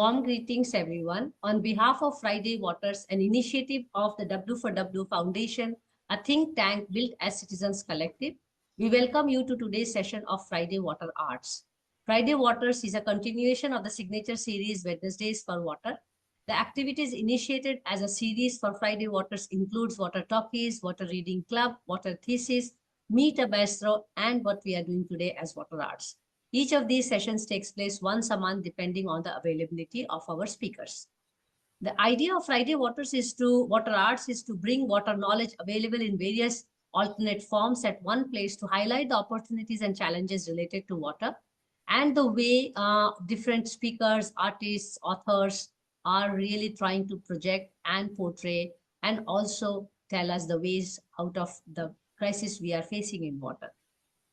Warm greetings, everyone. On behalf of Friday Waters, an initiative of the W4W Foundation, a think tank built as Citizens Collective, we welcome you to today's session of Friday Water Arts. Friday Waters is a continuation of the signature series Wednesdays for Water. The activities initiated as a series for Friday Waters includes Water Talkies, Water Reading Club, Water Thesis, Meet a Bistro, and what we are doing today as Water Arts. Each of these sessions takes place once a month depending on the availability of our speakers. The idea of Water Arts is to bring water knowledge available in various alternate forms at one place to highlight the opportunities and challenges related to water and the way different speakers, artists, authors are really trying to project and portray and also tell us the ways out of the crisis we are facing in water.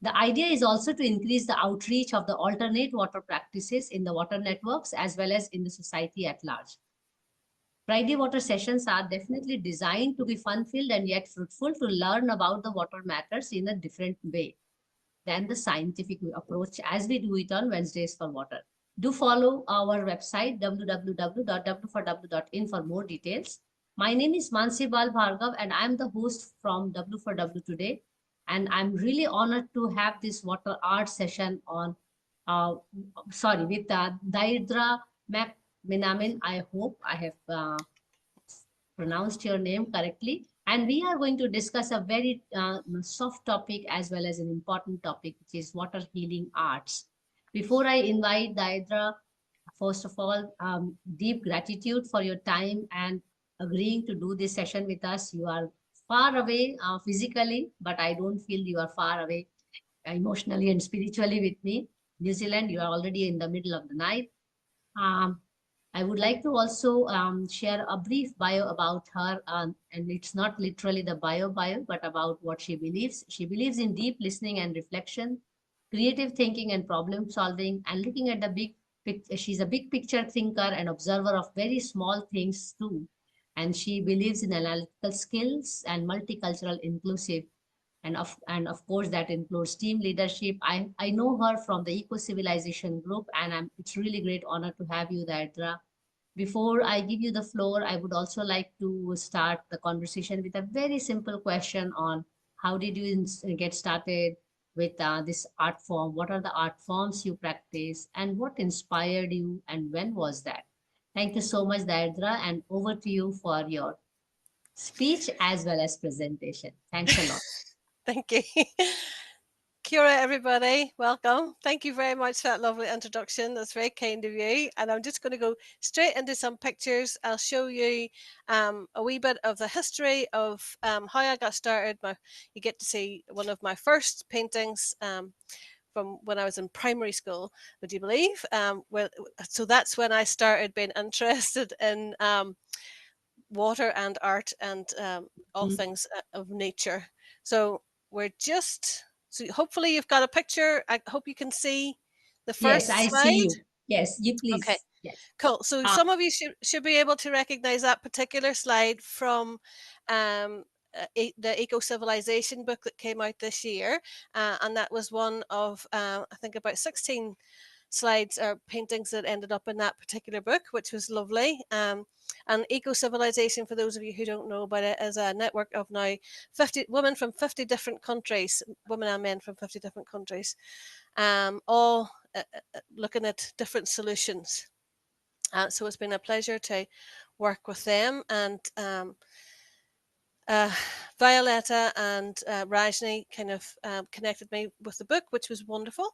The idea is also to increase the outreach of the alternate water practices in the water networks as well as in the society at large. Friday water sessions are definitely designed to be fun-filled and yet fruitful to learn about the water matters in a different way than the scientific approach as we do it on Wednesdays for Water. Do follow our website www.w4w.in for more details. My name is Mansee Bhargava and I am the host from W4W today. And I'm really honored to have this water art session on, with Deirdra McMenamin. I hope I have pronounced your name correctly. And we are going to discuss a very soft topic as well as an important topic, which is water healing arts. Before I invite Deirdra, first of all, deep gratitude for your time and agreeing to do this session with us. You are far away physically, but I don't feel you are far away emotionally and spiritually with me. New Zealand, you are already in the middle of the night. Um, I would like to also share a brief bio about her, and it's not literally the bio, but about what she believes. She believes in deep listening and reflection, creative thinking and problem solving, and looking at the big picture. She's a big picture thinker and observer of very small things too. And she believes in analytical skills and multicultural inclusive. And of course, that includes team leadership. I know her from the Eco Civilization group, and it's really great honor to have you, Deirdra. Before I give you the floor, I would also like to start the conversation with a very simple question on how did you get started with this art form? What are the art forms you practice and what inspired you and when was that? Thank you so much, Deirdra, and over to you for your speech as well as presentation. Thanks a lot. Thank you. Kia ora, everybody. Welcome. Thank you very much for that lovely introduction. That's very kind of you. And I'm just going to go straight into some pictures. I'll show you a wee bit of the history of how I got started. You get to see one of my first paintings from when I was in primary school, would you believe? So that's when I started being interested in water and art and all things of nature. So so hopefully you've got a picture. I hope you can see the first Yes, I slide. see you. Yes, you Okay, please. Yes. cool. So some of you should be able to recognize that particular slide from the Eco Civilization book that came out this year. And that was one of, I think, about 16 slides or paintings that ended up in that particular book, which was lovely. And Eco Civilization, for those of you who don't know about it, is a network of now 50 women from 50 different countries, women and men from 50 different countries, all looking at different solutions. So it's been a pleasure to work with them, and Violetta and Rajni kind of connected me with the book, which was wonderful.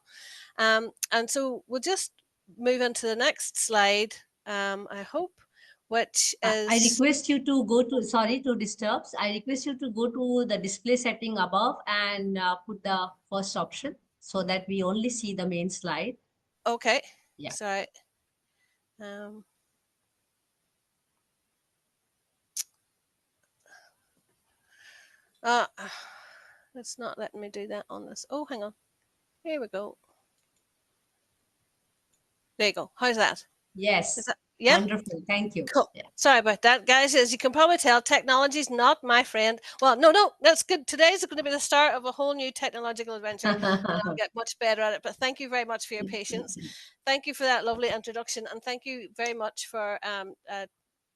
And so we'll just move into the next slide, I hope, which is... I request you to go to, sorry to disturb, I request you to go to the display setting above and put the first option so that we only see the main slide. Okay. Yeah. Sorry. It's not letting me do that on this. Oh, hang on. Here we go. There you go. How's that? Yes. Yep. Wonderful. Thank you. Cool. Yeah. Sorry about that, guys. As you can probably tell, technology is not my friend. Well, no, that's good. Today's going to be the start of a whole new technological adventure, and I'll get much better at it. But thank you very much for your patience. Thank you for that lovely introduction, and thank you very much for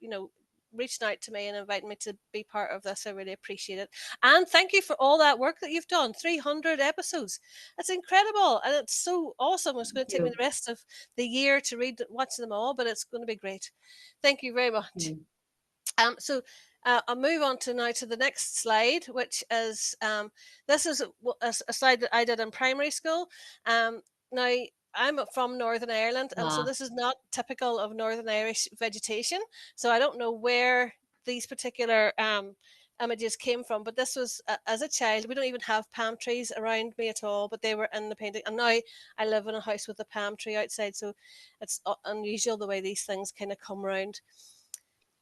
you know, reaching out to me and inviting me to be part of this. I really appreciate it, and thank you for all that work that you've done. 300 episodes. That's incredible, and it's so awesome. It's going Thank to take me you. the rest of the year to watch them all, but it's going to be great. Thank you very much. Mm. So I'll move on to now to the next slide, which is this is a slide that I did in primary school. Now I'm from Northern Ireland, and so Ah. this is not typical of Northern Irish vegetation. So I don't know where these particular images came from, but this was as a child. We don't even have palm trees around me at all, but they were in the painting. And now I live in a house with a palm tree outside, so it's unusual the way these things kind of come around.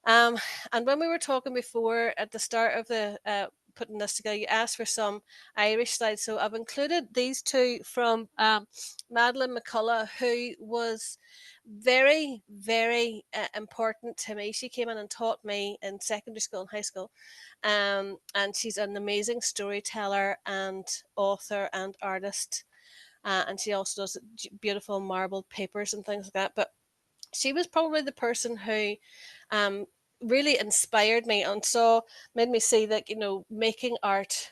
Um, and when we were talking before at the start of the putting this together, you asked for some Irish slides. So I've included these two from Madeline McCullough, who was very, very important to me. She came in and taught me in secondary school and high school. And she's an amazing storyteller and author and artist. And she also does beautiful marbled papers and things like that. But she was probably the person who um, really inspired me and made me see that, you know, making art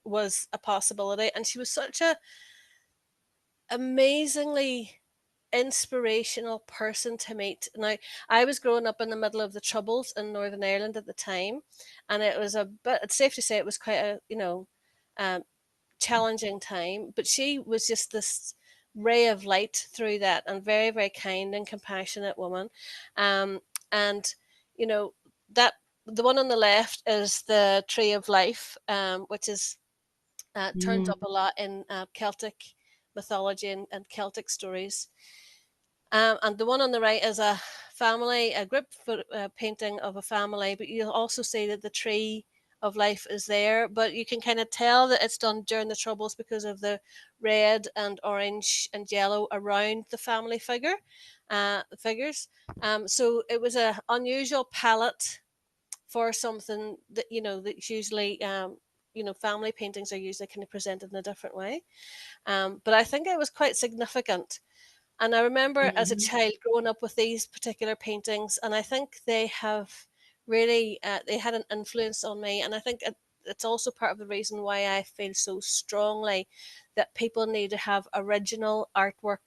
was a possibility. And she was such a amazingly inspirational person to meet. Now, I was growing up in the middle of the Troubles in Northern Ireland at the time, and it was a bit, it's safe to say it was quite a, you know, um, challenging time, but she was just this ray of light through that, and very, very kind and compassionate woman. And you know, that the one on the left is the Tree of Life, which is turns Mm. up a lot in Celtic mythology and Celtic stories. And the one on the right is a family, a group painting of a family, but you'll also see that the tree of life is there, but you can kind of tell that it's done during the Troubles because of the red and orange and yellow around the family figures. So it was a unusual palette for something that, you know, that's usually, you know, family paintings are usually kind of presented in a different way. But I think it was quite significant, and I remember as a Mhm. child growing up with these particular paintings, and I think they have really they had an influence on me, and I think it's also part of the reason why I feel so strongly that people need to have original artwork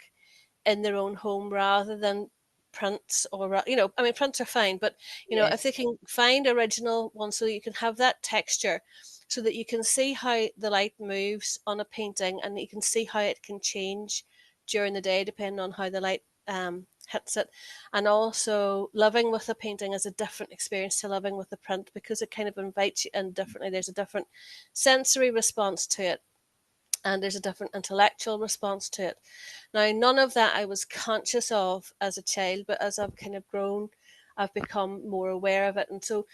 in their own home rather than prints or, you know, I mean, prints are fine, but you know, if they Yes. can find original ones so that you can have that texture, so that you can see how the light moves on a painting, and you can see how it can change during the day depending on how the light hits it. And also living with a painting is a different experience to living with a print, because it kind of invites you in differently. There's a different sensory response to it, and there's a different intellectual response to it. Now, none of that I was conscious of as a child, but as I've kind of grown, I've become more aware of it. And so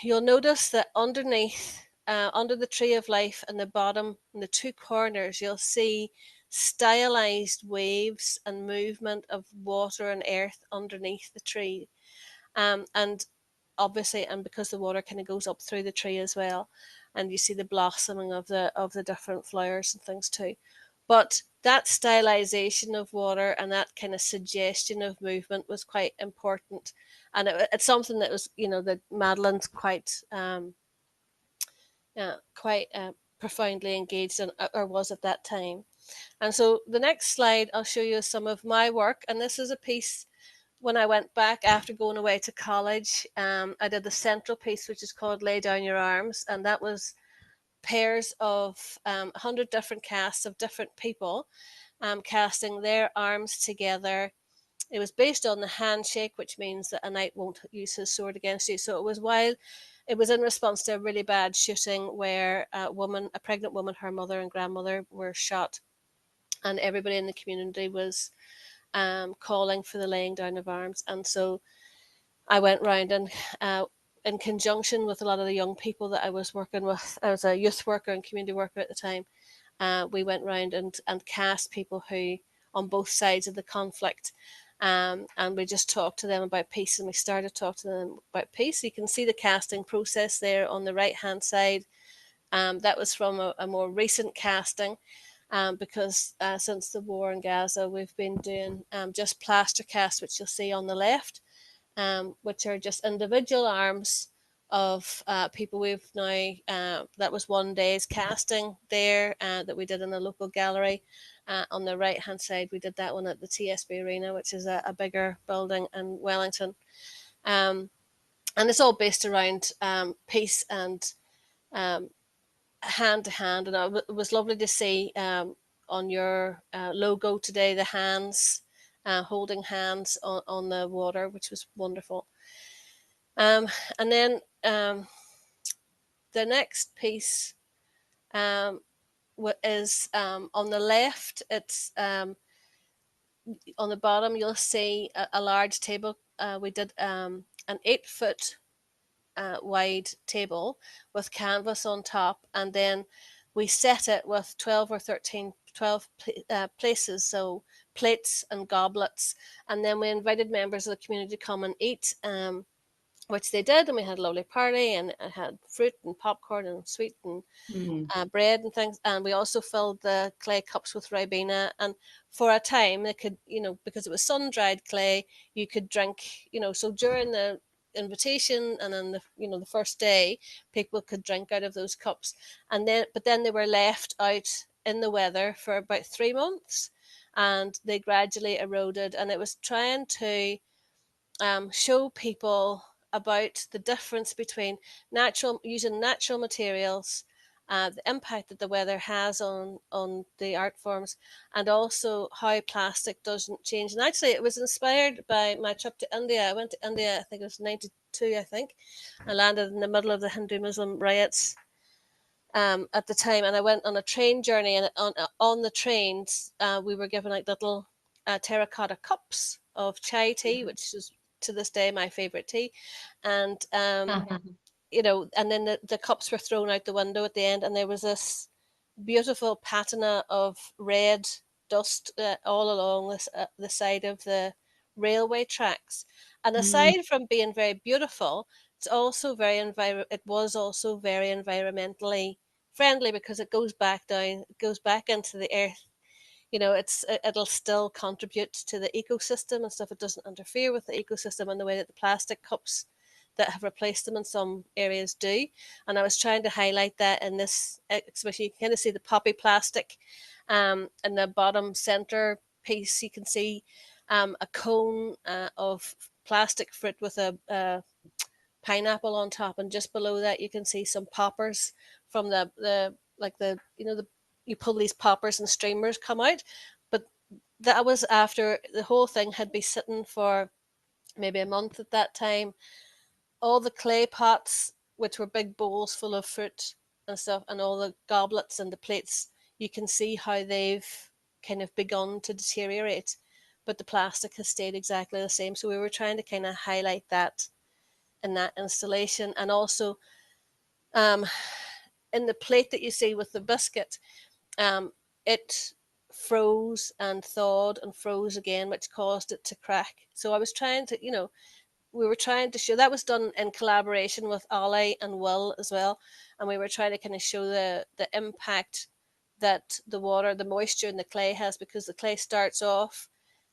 you'll notice that underneath, under the tree of life in the bottom, in the two corners, you'll see stylized waves and movement of water and earth underneath the tree. And obviously, and because the water kind of goes up through the tree as well, and you see the blossoming of the different flowers and things too. But that stylization of water and that kind of suggestion of movement was quite important, and it's something that was, you know, that Madeline's quite profoundly engaged in, or was at that time. And so the next slide I'll show you some of my work, and this is a piece when I went back after going away to college. I did the central piece, which is called Lay Down Your Arms, and that was pairs of 100 different casts of different people casting their arms together. It was based on the handshake, which means that a knight won't use his sword against you. So it was in response to a really bad shooting where a pregnant woman, her mother and grandmother were shot, and everybody in the community was calling for the laying down of arms. And so I went round and in conjunction with a lot of the young people that I was working with, I was a youth worker and community worker at the time. We went round and cast people who on both sides of the conflict. and we just talked to them about peace, and we started talking to them about peace. You can see the casting process there on the right hand side. That was from a more recent casting, because since the war in Gaza, we've been doing just plaster casts, which you'll see on the left, which are just individual arms of people. We've now, that was one day's casting there that we did in a local gallery. On the right hand side, we did that one at the TSB Arena, which is a bigger building in Wellington. And it's all based around peace and hand to hand. And it was lovely to see on your logo today the hands, holding hands on the water, which was wonderful. And then the next piece is on the left. It's on the bottom, you'll see a large table. We did an 8-foot wide table with canvas on top, and then we set it with 12 or 13, 12 places, so plates and goblets, and then we invited members of the community to come and eat, which they did, and we had a lovely party, and it had fruit and popcorn and sweet and bread and things. And we also filled the clay cups with Ribena, and for a time they could, because it was sun-dried clay, you could drink, so during the invitation and then the first day, people could drink out of those cups, and then they were left out in the weather for about 3 months, and they gradually eroded. And it was trying to show people about the difference between using natural materials, the impact that the weather has on the art forms, and also how plastic doesn't change. And actually, it was inspired by my trip to India. I went to India, I think it was 92, I think. I landed in the middle of the Hindu-Muslim riots at the time, and I went on a train journey, and on the trains, we were given like little terracotta cups of chai tea, which is to this day my favorite tea, and and then the cups were thrown out the window at the end, and there was this beautiful patina of red dust all along the side of the railway tracks. And aside from being very beautiful, it's also it was also very environmentally friendly, because it goes back down, it goes back into the earth. It'll still contribute to the ecosystem and stuff. It doesn't interfere with the ecosystem in the way that the plastic cups that have replaced them in some areas do. And I was trying to highlight that in this exhibition. You can kind of see the poppy plastic in the bottom center piece. You can see a cone of plastic fruit with a pineapple on top, and just below that you can see some poppers from the you pull these poppers and streamers come out. But that was after the whole thing had been sitting for maybe a month at that time. All the clay pots, which were big bowls full of fruit and stuff, and all the goblets and the plates, you can see how they've kind of begun to deteriorate, but the plastic has stayed exactly the same. So we were trying to kind of highlight that in that installation. And also in the plate that you see with the biscuit, it froze and thawed and froze again, which caused it to crack. So I was trying to, we were trying to show that was done in collaboration with Ollie and Will as well. And we were trying to kind of show the impact that the moisture in the clay has, because the clay starts off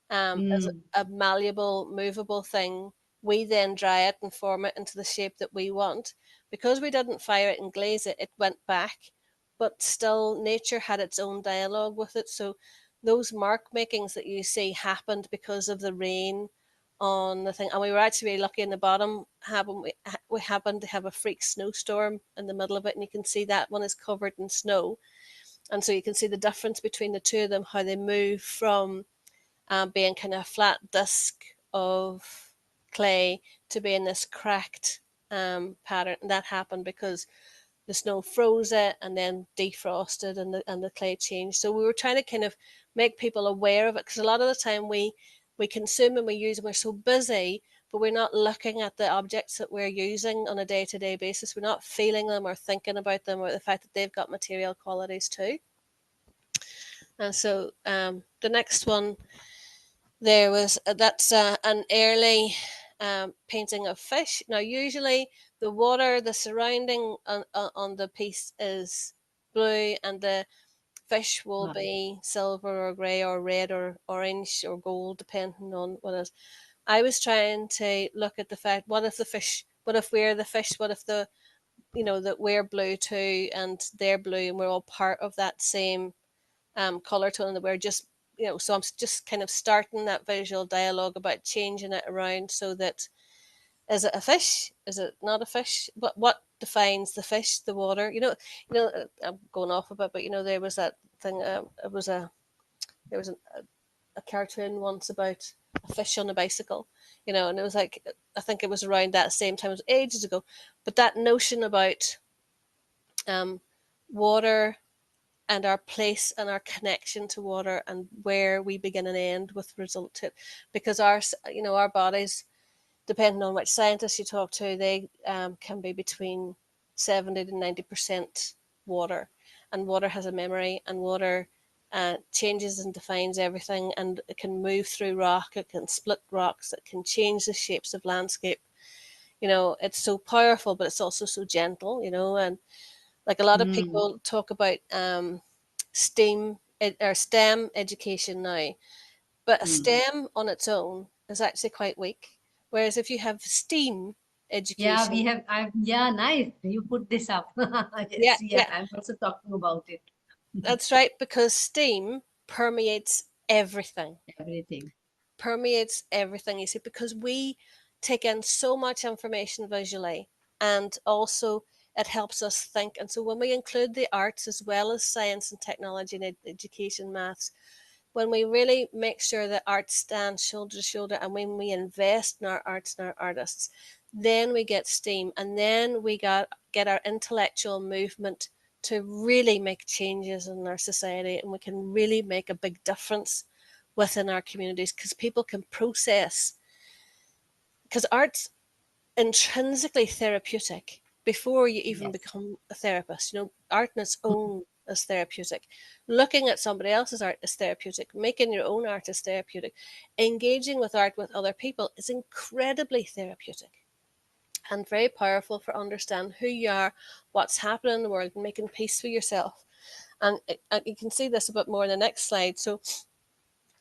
as a malleable, movable thing. We then dry it and form it into the shape that we want. Because we didn't fire it and glaze it, it went back, but still nature had its own dialogue with it. So those mark makings that you see happened because of the rain on the thing. And we were actually really lucky in the bottom. We happened to have a freak snowstorm in the middle of it, and you can see that one is covered in snow. And so you can see the difference between the two of them, how they move from being kind of a flat disc of clay to being this cracked pattern. And that happened because the snow froze it and then defrosted, and the clay changed. So we were trying to kind of make people aware of it, because a lot of the time we consume and we use and we're so busy, but we're not looking at the objects that we're using on a day-to-day basis. We're not feeling them or thinking about them, or the fact that they've got material qualities too. And so the next one there was that's an early painting of fish. Now, usually the water, the surrounding on the piece is blue, and the fish will Wow. be silver or grey or red or orange or gold, depending on what it is. I was trying to look at the fact, what if the fish, what if we're the fish, what if the, that we're blue too and they're blue and we're all part of that same color tone, and that we're just, so I'm just kind of starting that visual dialogue about changing it around so that, is it a fish? Is it not a fish? What defines the fish? The water? I'm going off a bit, but there was that thing. It was a there was a cartoon once about a fish on a bicycle, and it was like, I think it was around that same time, it was ages ago. But that notion about um, water and our place and our connection to water and where we begin and end with result to it, because our bodies, depending on which scientists you talk to, they can be between 70 to 90% water. And water has a memory, and water changes and defines everything, and it can move through rock, it can split rocks, it can change the shapes of landscape. It's so powerful, but it's also so gentle, and like a lot of Mm, people talk about STEM education now, but a mm. STEM on its own is actually quite weak. Whereas if you have STEAM Yeah, we education, have. Yeah, nice. You put this up. yeah, Yes, yeah. yeah, I'm also talking about it. that's right, because STEAM permeates everything, Everything. permeates everything, you see, because we take in so much information visually, and also it helps us think. And so when we include the arts as well as science and technology and education, maths, when we really make sure that art stands shoulder to shoulder, and when we invest in our arts and our artists, then we get STEAM, and then we get our intellectual movement to really make changes in our society, and we can really make a big difference within our communities, because people can process, because art's intrinsically therapeutic before you even Yes. become a therapist. Art on its own is therapeutic. Looking at somebody else's art is therapeutic. Making your own art is therapeutic. Engaging with art with other people is incredibly therapeutic and very powerful for understanding who you are, what's happening in the world, and making peace with yourself. And you can see this a bit more in the next slide. So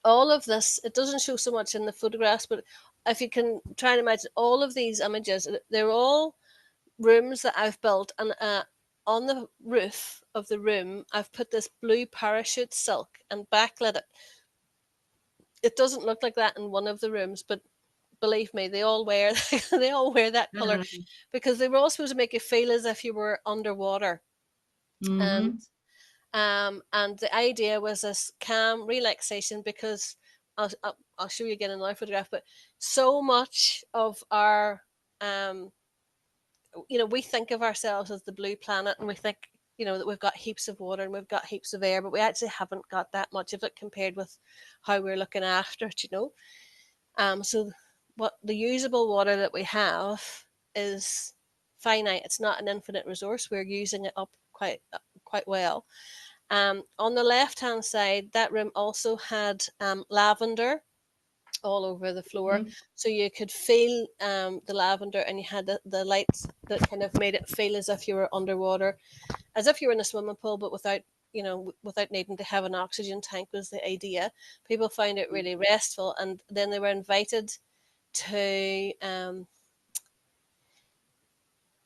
all of this, it doesn't show so much in the photographs, but if you can try and imagine all of these images, they're all rooms that I've built, and on the roof of the room, I've put this blue parachute silk and backlit it. It doesn't look like that in one of the rooms, but believe me, they all wear they all wear that color, because they were all supposed to make you feel as if you were underwater. And Mm-hmm. and the idea was this calm relaxation, because I'll show you again in another photograph, but so much of our um we think of ourselves as the blue planet, and we think, that we've got heaps of water and we've got heaps of air, but we actually haven't got that much of it compared with how we're looking after it. So what the usable water that we have is finite. It's not an infinite resource. We're using it up quite well. On the left hand side, that room also had lavender all over the floor, Mm-hmm. so you could feel the lavender, and you had the lights that kind of made it feel as if you were underwater, as if you were in a swimming pool, but without needing to have an oxygen tank, was the idea. People found it really restful, and then they were invited to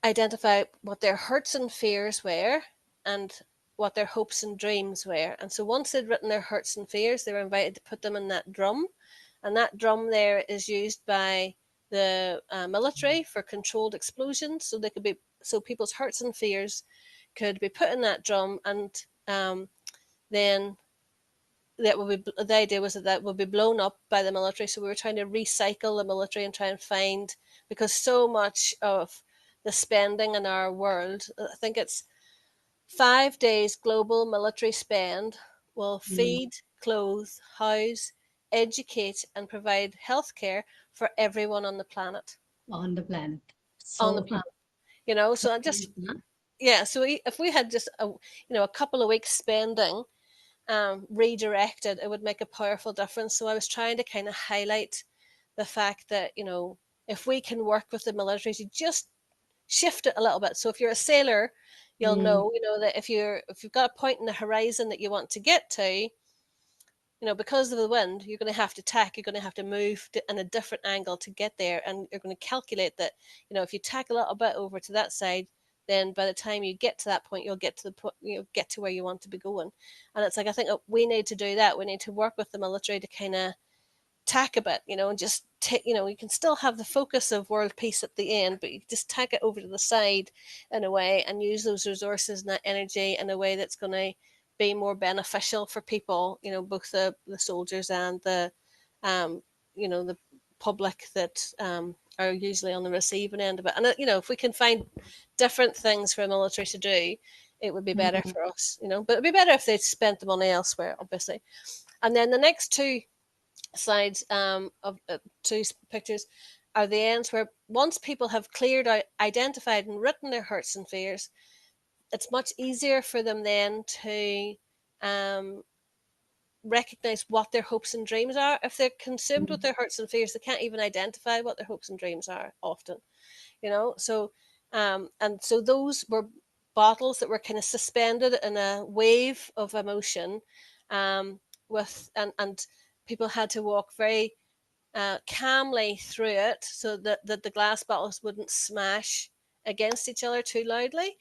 identify what their hurts and fears were, and what their hopes and dreams were. And so once they'd written their hurts and fears, they were invited to put them in that drum. And that drum there is used by the military for controlled explosions. So they could be so people's hurts and fears could be put in that drum, and then that would be the idea was that would be blown up by the military. So we were trying to recycle the military and try and find, because so much of the spending in our world, I think it's 5 days global military spend, will Mm. feed, clothe, house, educate, and provide healthcare for everyone on the planet. On the planet. On the So, planet, so I just, huh? yeah. So if we had just a couple of weeks spending redirected, it would make a powerful difference. So I was trying to kind of highlight the fact that, if we can work with the military to just shift it a little bit. So if you're a sailor, you'll Mm. know, that if you've got a point in the horizon that you want to get to, because of the wind, you're going to have to tack, you're going to have to move in a different angle to get there. And you're going to calculate that, if you tack a little bit over to that side, then by the time you get to that point, you'll get to the point, get to where you want to be going. And it's like, I think we need to do that. We need to work with the military to kind of tack a bit, and just take, you can still have the focus of world peace at the end, but you just tack it over to the side in a way and use those resources and that energy in a way that's going to be more beneficial for people, both the soldiers and um, the public that are usually on the receiving end of it. And, if we can find different things for a military to do, it would be better Mm. for us, but it'd be better if they spent the money elsewhere, obviously. And then the next two sides of two pictures are the ends where once people have cleared out, identified, and written their hurts and fears, it's much easier for them then to um, recognize what their hopes and dreams are. If they're consumed with Mm. their hurts and fears, they can't even identify what their hopes and dreams are often, So, and so those were bottles that were kind of suspended in a wave of emotion, and people had to walk very calmly through it so that the glass bottles wouldn't smash against each other too loudly.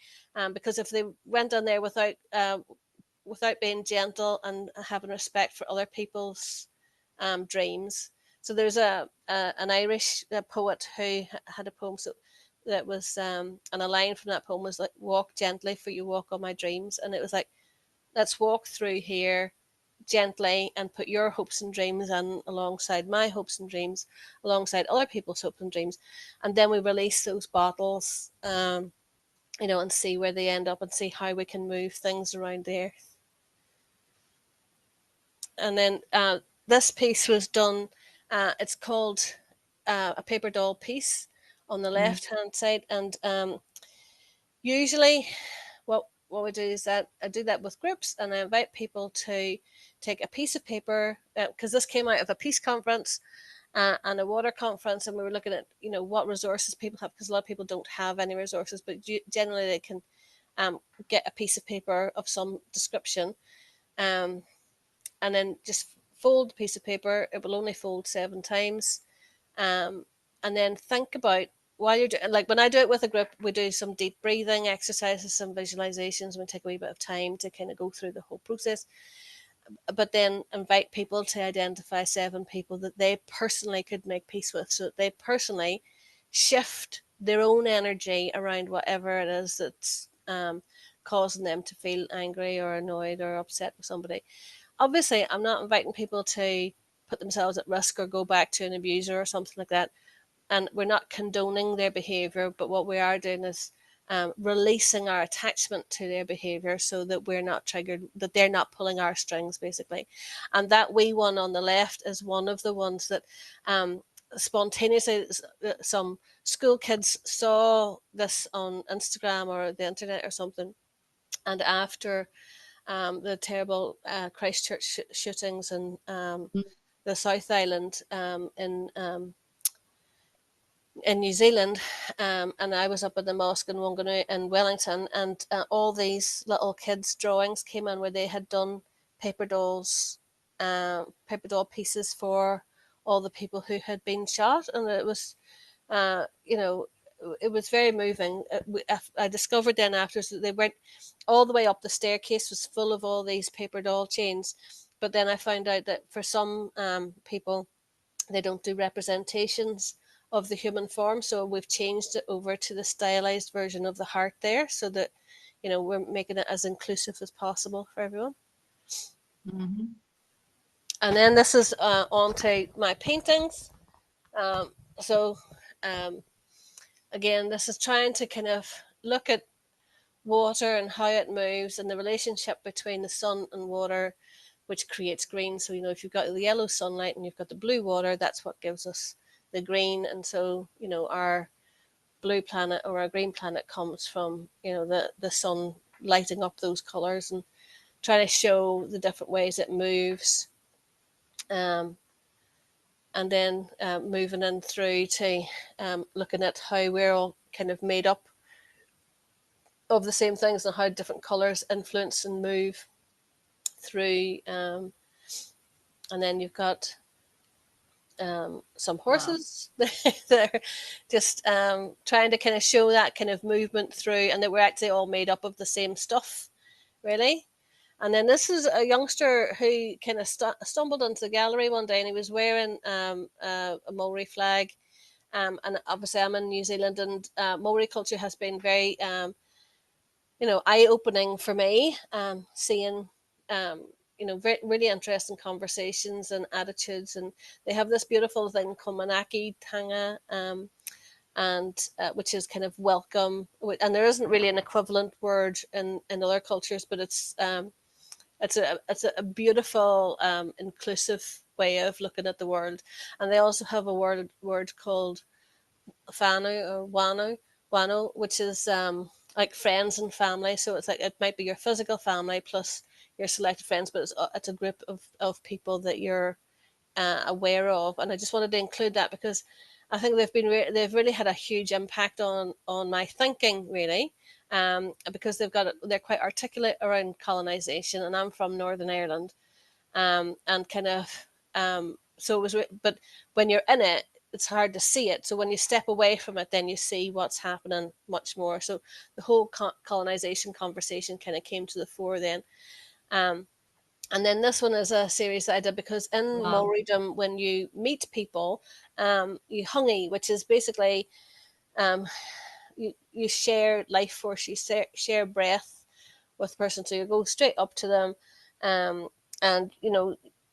Because if they went on there without being gentle and having respect for other people's dreams. So there's an Irish poet who had a poem that was, and a line from that poem was like, "Walk gently, for you walk on my dreams," and it was like, let's walk through here gently and put your hopes and dreams in alongside my hopes and dreams, alongside other people's hopes and dreams, and then we release those bottles, and see where they end up and see how we can move things around there. And then this piece was done. It's called a paper doll piece on the Mm. left hand side, and usually what we do is that I do that with groups, and I invite people to take a piece of paper, because this came out of a peace conference and a water conference, and we were looking at what resources people have, because a lot of people don't have any resources, but generally they can get a piece of paper of some description, um, and then just fold the piece of paper. It will only fold 7 times, um, and then think about, while you're doing, like when I do it with a group, we do some deep breathing exercises, some visualizations, we take a wee bit of time to kind of go through the whole process, but then invite people to identify 7 people that they personally could make peace with, so that they personally shift their own energy around whatever it is that's causing them to feel angry or annoyed or upset with somebody. Obviously, I'm not inviting people to put themselves at risk or go back to an abuser or something like that. And we're not condoning their behavior, but what we are doing is releasing our attachment to their behavior so that we're not triggered, that they're not pulling our strings, basically. And that wee one on the left is one of the ones that spontaneously some school kids saw this on Instagram or the internet or something. And after the terrible Christchurch shootings in Mm. the South Island, in New Zealand, and I was up at the mosque in Wanganui in Wellington, and all these little kids' drawings came in where they had done paper dolls, paper doll pieces for all the people who had been shot, and it was, you know, it was very moving. I discovered then after that they went all the way up the staircase was full of all these paper doll chains, but then I found out that for some people they don't do representations of the human form, so we've changed it over to the stylized version of the heart there, so that we're making it as inclusive as possible for everyone. Mhm. And then this is on to my paintings. So again, this is trying to kind of look at water and how it moves and the relationship between the sun and water, which creates green. So, if you've got the yellow sunlight and you've got the blue water, that's what gives us the green. And so, our blue planet or our green planet comes from, the sun lighting up those colors. And trying to show the different ways it moves, um, and then moving in through to looking at how we're all kind of made up of the same things and how different colours influence and move through. And then you've got some Wow. horses. They're just trying to kind of show that kind of movement through, and that we're actually all made up of the same stuff, really. And then this is a youngster who kind of stumbled into the gallery one day, and he was wearing a Maori flag. And obviously, I'm in New Zealand, and Maori culture has been very, eye opening for me. Seeing, very, really interesting conversations and attitudes, and they have this beautiful thing called manaki tanga, and which is kind of welcome. And there isn't really an equivalent word in other cultures, but it's a beautiful, inclusive way of looking at the world. And they also have a word called whānau or wano, which is like friends and family. So it's like it might be your physical family plus your selected friends, but it's a group of people that you're aware of. And I just wanted to include that because I think they've really had a huge impact on my thinking, really. Because they're quite articulate around colonization, and I'm from Northern Ireland, and kind of so it was. But when you're in it, it's hard to see it. So when you step away from it, then you see what's happening much more. So the whole colonization conversation kind of came to the fore then. Um, and then this one is a series that I did because in Wow. Maoridom, when you meet people, you hungy, which is basically um, you share life force, you share breath with the person. So you go straight up to them, um, and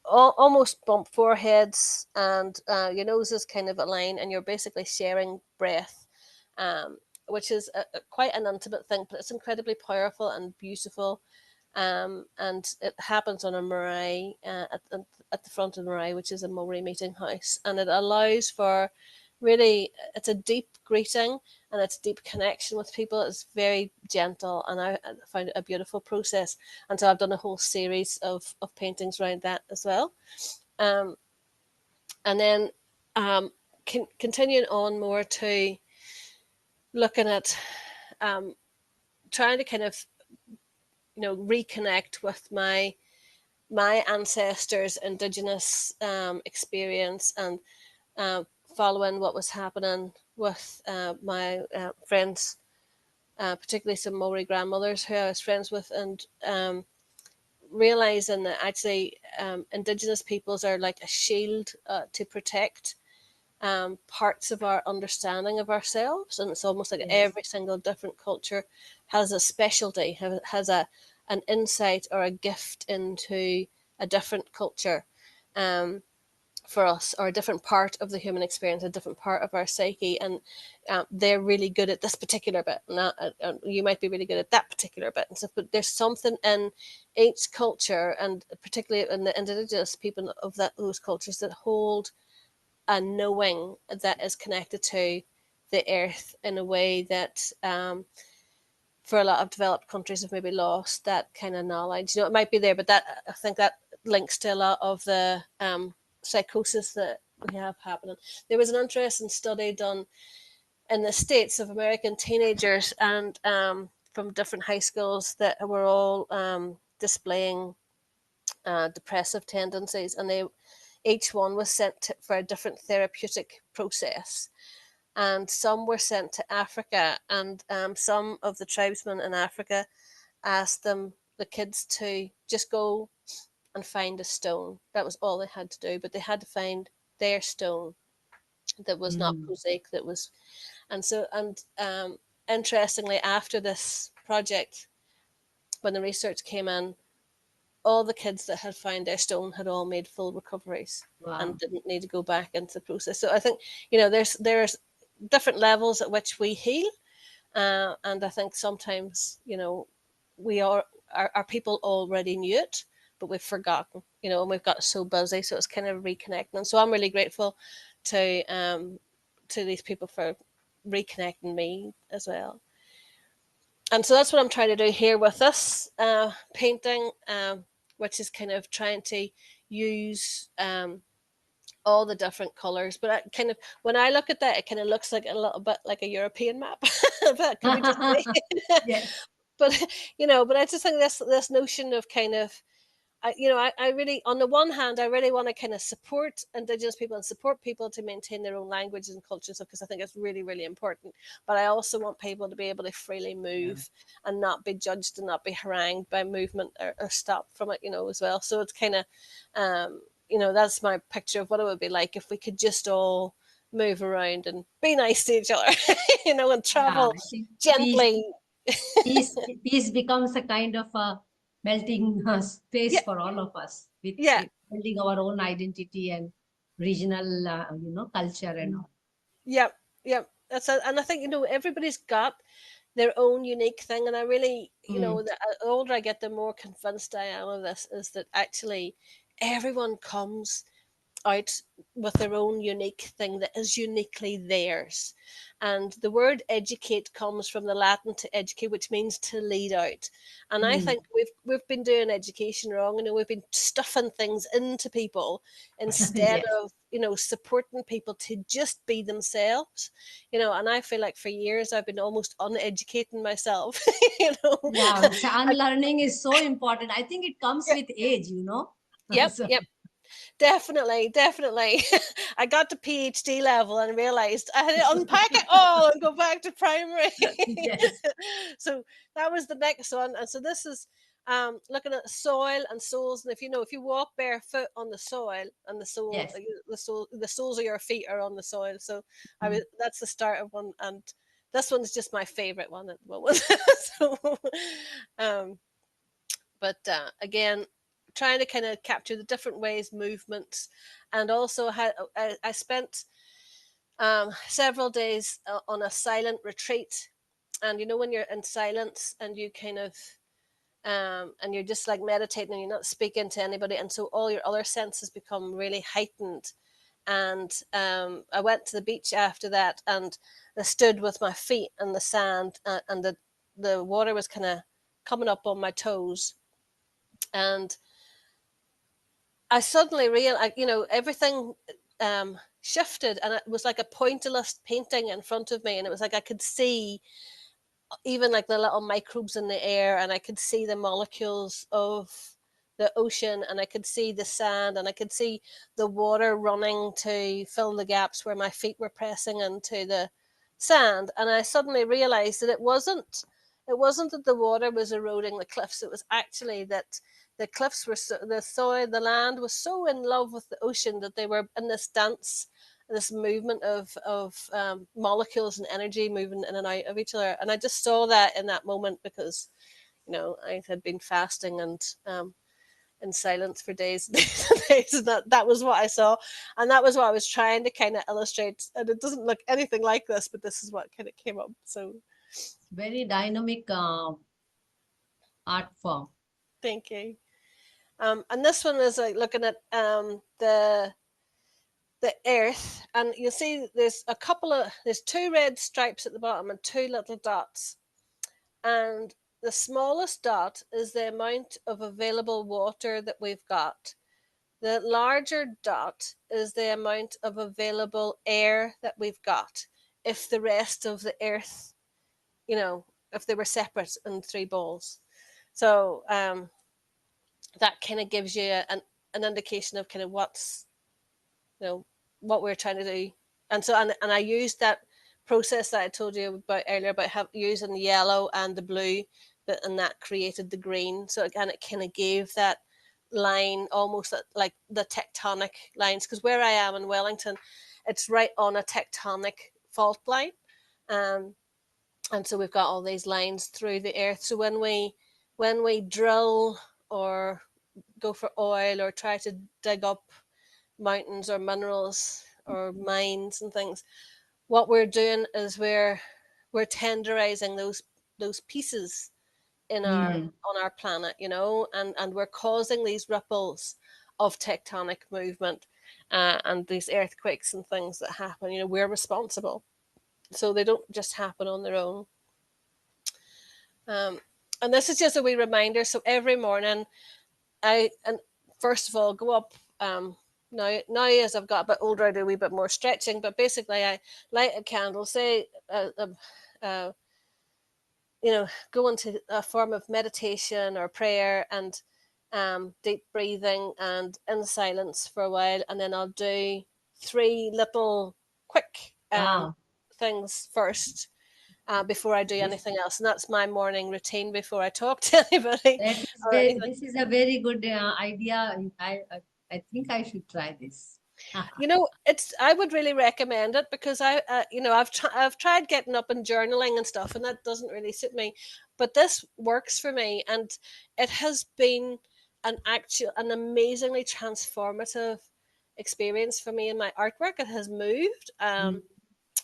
almost bump foreheads, and your nose is kind of aligned, and you're basically sharing breath, um, which is quite an intimate thing, but it's incredibly powerful and beautiful. And it happens on a marae, at the front of the marae, which is a Maori meeting house, and it allows for really, it's a deep greeting and it's a deep connection with people. It's very gentle, and I found it a beautiful process. And so I've done a whole series of paintings around that as well. Um, and then continuing on more to looking at um, trying to kind of reconnect with my ancestors' indigenous experience, and following what was happening with my friends, particularly some Maori grandmothers who I was friends with, and realizing that actually indigenous peoples are like a shield to protect parts of our understanding of ourselves. And it's almost like Yes. every single different culture has a specialty, has an insight or a gift into a different culture, um, for us, or a different part of the human experience, a different part of our psyche. And they're really good at this particular bit, and you might be really good at that particular bit and stuff. But there's something in each culture, and particularly in the indigenous people of those cultures, that hold a knowing that is connected to the earth in a way that, for a lot of developed countries, have maybe lost that kind of knowledge. It might be there, but that, I think that links to a lot of the psychosis that we have happening. There was an interesting study done in the States of American teenagers, and from different high schools, that were all displaying depressive tendencies, and they each one was sent for a different therapeutic process. And some were sent to Africa, and some of the tribesmen in Africa asked the kids, to just go and find a stone. That was all they had to do, but they had to find their stone that was not Mm. prosaic, that was. And interestingly, after this project, when the research came in, all the kids that had found their stone had all made full recoveries and Wow. didn't need to go back into the process. So I think, there's different levels at which we heal, and I think sometimes, we our people already knew it, but we've forgotten, and we've got so busy. So it's kind of reconnecting. And so I'm really grateful to these people for reconnecting me as well. And so that's what I'm trying to do here with this painting, which is kind of trying to use all the different colors. But I kind of, when I look at that, it kind of looks like a little bit like a European map. But can we just say? Yes. But but I just think this notion of kind of I really, on the one hand, I really want to kind of support Indigenous people and support people to maintain their own languages and cultures because I think it's really, really important. But I also want people to be able to freely Yeah. move and not be judged and not be harangued by movement or stopped from it, as well. So it's kind of, that's my picture of what it would be like if we could just all move around and be nice to each other, and Yeah, travel I think peace, gently. peace becomes a kind of a melting space Yeah, for all of us yeah. with building our own identity and regional, culture and all. Yep, yep. And I think everybody's got their own unique thing, and I really, Mm. the older I get, the more convinced I am of this is that actually everyone comes out with their own unique thing that is uniquely theirs. And the word educate comes from the Latin to educate, which means to lead out. And I Mm. think we've been doing education wrong. We've been stuffing things into people instead Yes. of supporting people to just be themselves. And I feel like for years I've been almost uneducating myself. you know, Yeah, so I, unlearning is so important. I think it comes yeah, with age. yep, So, yep. Definitely, definitely. I got to PhD level and realized I had to unpack it all and go back to primary. yes, So that was the next one. And so this is looking at soil and soles. And if you walk barefoot on the soil and yes. the soles of your feet are on the soil. So Mm. that's the start of one. And this one's just my favorite one at the moment. so, um, but again, trying to kind of capture the different ways movements, and also how I spent several days on a silent retreat. And when you're in silence and you kind of and you're just like meditating and you're not speaking to anybody, and so all your other senses become really heightened. And I went to the beach after that, and I stood with my feet in the sand, and the water was kind of coming up on my toes. And I suddenly realized, everything shifted, and it was like a pointillist painting in front of me, and it was like I could see even like the little microbes in the air, and I could see the molecules of the ocean, and I could see the sand, and I could see the water running to fill the gaps where my feet were pressing into the sand. And I suddenly realized that it wasn't that the water was eroding the cliffs. It was actually that the cliffs were the soil, the land was so in love with the ocean that they were in this dance, this movement of molecules and energy moving in and out of each other. And I just saw that in that moment because I had been fasting and in silence for days and days and days, and that was what I saw, and that was what I was trying to kind of illustrate. And it doesn't look anything like this, but this is what kind of came up. So Very dynamic art form. thank you. And this one is like looking at the earth, and you'll see there's two red stripes at the bottom and two little dots. And the smallest dot is the amount of available water that we've got. The larger dot is the amount of available air that we've got. If the rest of the earth, if they were separate in three balls. So that kind of gives you an indication of kind of you know what we're trying to do. And I used that process that I told you about earlier about using the yellow and the blue, and that created the green. So again, it kind of gave that line almost like the tectonic lines, because where I am in Wellington, it's right on a tectonic fault line. um, and so we've got all these lines through the earth. So when we drill or go for oil or try to dig up mountains or minerals or mines and things, what we're doing is we're tenderizing those pieces in our Mm. on our planet, and we're causing these ripples of tectonic movement, and these earthquakes and things that happen. We're responsible, so they don't just happen on their own. Um, and this is just a wee reminder. So every morning, and first of all go up. Now as I've got a bit older, I do a wee bit more stretching. But basically, I light a candle, say, uh, go into a form of meditation or prayer, and deep breathing and in silence for a while, and then I'll do three little quick Wow. things first before I do This anything else. And that's my morning routine before I talk to anybody that is or very, anything. this is a very good idea. I think I should try this. It's I would really recommend it because I've tried getting up and journaling and stuff, and that doesn't really suit me. But this works for me, and it has been an amazingly transformative experience for me in my artwork. It has moved. Mm.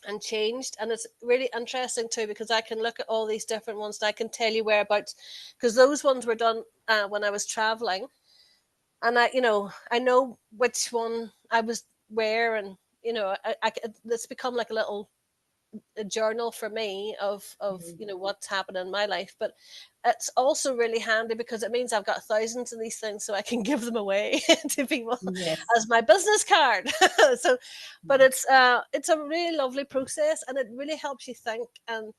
And changed, and it's really interesting too because I can look at all these different ones and I can tell you whereabouts, because those ones were done when I was traveling, and I know which one I was where, and it's become like a little a journal for me of Mm. what's happened in my life. But it's also really handy because it means I've got thousands of these things, so I can give them away to people Yes. as my business card. So, but Mm. it's a really lovely process, and it really helps you think and